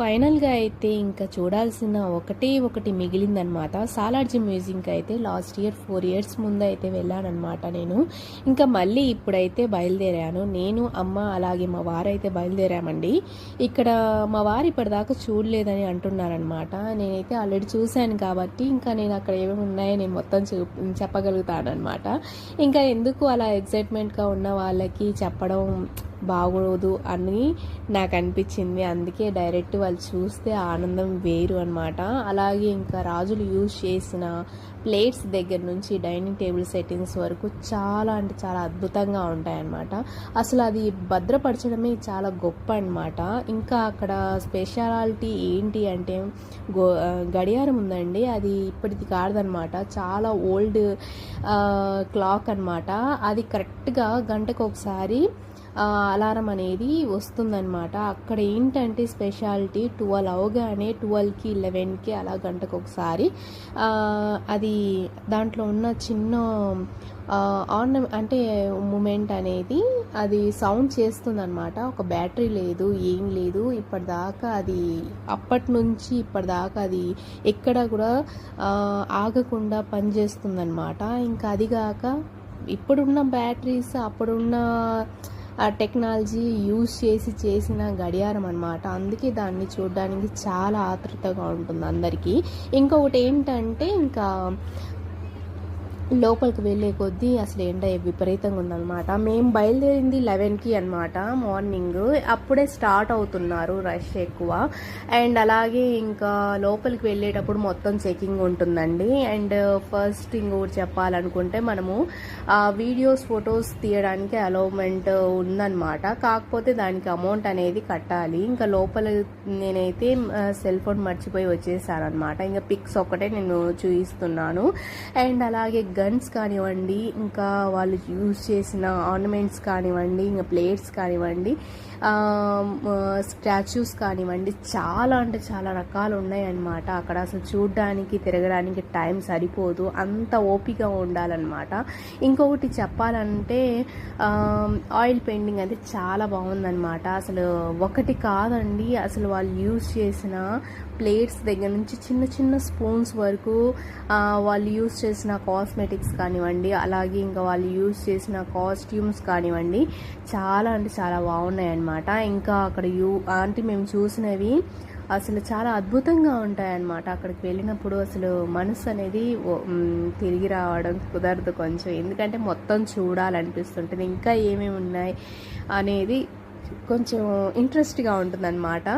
ఫైనల్‌గా అయితే ఇంకా చూడాల్సిన ఒకటే ఒకటి మిగిలిందనమాట. సాలార్జీ మ్యూజియంకి అయితే లాస్ట్ ఇయర్ 4 ఇయర్స్ ముందయితే వెళ్ళాననమాట నేను. ఇంకా మళ్ళీ ఇప్పుడైతే బయలుదేరాను. నేను, అమ్మ అలాగే మా వారైతే బయలుదేరామండి. ఇక్కడ మా వారు ఇప్పటిదాకా చూడలేదని అంటున్నారనమాట. నేనైతే ఆల్రెడీ చూశాను కాబట్టి ఇంకా నేను అక్కడ ఏమేమి ఉన్నాయో నేను మొత్తం చెప్పగలుగుతాననమాట. ఇంకా ఎందుకు అలా ఎక్సైట్మెంట్‌గా ఉన్న వాళ్ళకి చెప్పడం బాగోదు అని నాకు అనిపించింది. అందుకే డైరెక్ట్ వాళ్ళు చూస్తే ఆనందం వేరు అనమాట. అలాగే ఇంకా రాజులు యూజ్ చేసిన ప్లేట్స్ దగ్గర నుంచి డైనింగ్ టేబుల్ సెట్టింగ్స్ వరకు చాలా అంటే చాలా అద్భుతంగా ఉంటాయన్నమాట. అసలు అది భద్రపరచడమే చాలా గొప్ప అనమాట. ఇంకా అక్కడ స్పెషాలిటీ ఏంటి అంటే గడియారం ఉందండి. అది ఇప్పటిది కాదనమాట, చాలా ఓల్డ్ క్లాక్ అనమాట. అది కరెక్ట్గా గంటకు ఒకసారి అలారం అనేది వస్తుందన్నమాట. అక్కడ ఏంటంటే స్పెషాలిటీ 12 అవగానే 12కి 11కి అలా గంటకు ఒకసారి అది దాంట్లో ఉన్న చిన్న అంటే మూమెంట్ అనేది అది సౌండ్ చేస్తుందన్నమాట. ఒక బ్యాటరీ లేదు, ఏం లేదు. ఇప్పటిదాకా అది అప్పటి నుంచి ఇప్పటిదాకా అది ఎక్కడ కూడా ఆగకుండా పనిచేస్తుందన్నమాట. ఇంకా అదిగాక ఇప్పుడున్న బ్యాటరీస్ అప్పుడున్న టెక్నాలజీ యూజ్ చేసిన గడియారం అనమాట. అందుకే దాన్ని చూడడానికి చాలా ఆతృతగా ఉంటుంది అందరికీ. ఇంకొకటి ఏంటంటే ఇంకా లోపలికి వెళ్ళే కొద్దీ అసలు ఎండ విపరీతంగా ఉందన్నమాట. మేము బయలుదేరింది 11కి అనమాట మార్నింగ్. అప్పుడే స్టార్ట్ అవుతున్నారు, రష్ ఎక్కువ. అండ్ అలాగే ఇంకా లోపలికి వెళ్ళేటప్పుడు మొత్తం చెకింగ్ ఉంటుందండి. అండ్ ఫస్ట్ ఇంకోటి చెప్పాలనుకుంటే మనము వీడియోస్ ఫొటోస్ తీయడానికి అలౌమెంట్ ఉందన్నమాట. కాకపోతే దానికి అమౌంట్ అనేది కట్టాలి. ఇంకా లోపల నేనైతే సెల్ ఫోన్ మర్చిపోయి వచ్చేసాను అనమాట. ఇంకా పిక్స్ ఒక్కటే నేను చూపిస్తున్నాను. అండ్ అలాగే గన్స్ కానివ్వండి, ఇంకా వాళ్ళు యూజ్ చేసిన ఆర్నమెంట్స్ కానివ్వండి, ఇంకా ప్లేట్స్ కానివ్వండి, స్టాచ్యూస్ కానివ్వండి, చాలా అంటే చాలా రకాలు ఉన్నాయన్నమాట. అక్కడ అసలు చూడడానికి తిరగడానికి టైం సరిపోదు, అంత ఓపిక ఉండాలన్నమాట. ఇంకొకటి చెప్పాలంటే ఆయిల్ పెయింటింగ్ అయితే చాలా బాగుందన్నమాట. అసలు ఒకటి కాదండి, అసలు వాళ్ళు యూజ్ చేసిన ప్లేట్స్ దగ్గర నుంచి చిన్న చిన్న స్పూన్స్ వరకు, వాళ్ళు యూజ్ చేసిన కాస్మెటిక్స్ కానివ్వండి, అలాగే ఇంకా వాళ్ళు యూజ్ చేసిన కాస్ట్యూమ్స్ కానివ్వండి, చాలా అంటే చాలా బాగున్నాయి అన్నమాట. ఇంకా అక్కడ అంటే మేము చూసినవి అసలు చాలా అద్భుతంగా ఉంటాయన్నమాట. అక్కడికి వెళ్ళినప్పుడు అసలు మనసు అనేది తిరిగి రావడం కుదరదు కొంచెం, ఎందుకంటే మొత్తం చూడాలనిపిస్తుంటుంది. ఇంకా ఏమేమి ఉన్నాయి అనేది కొంచెం ఇంట్రెస్ట్గా ఉంటుందన్నమాట.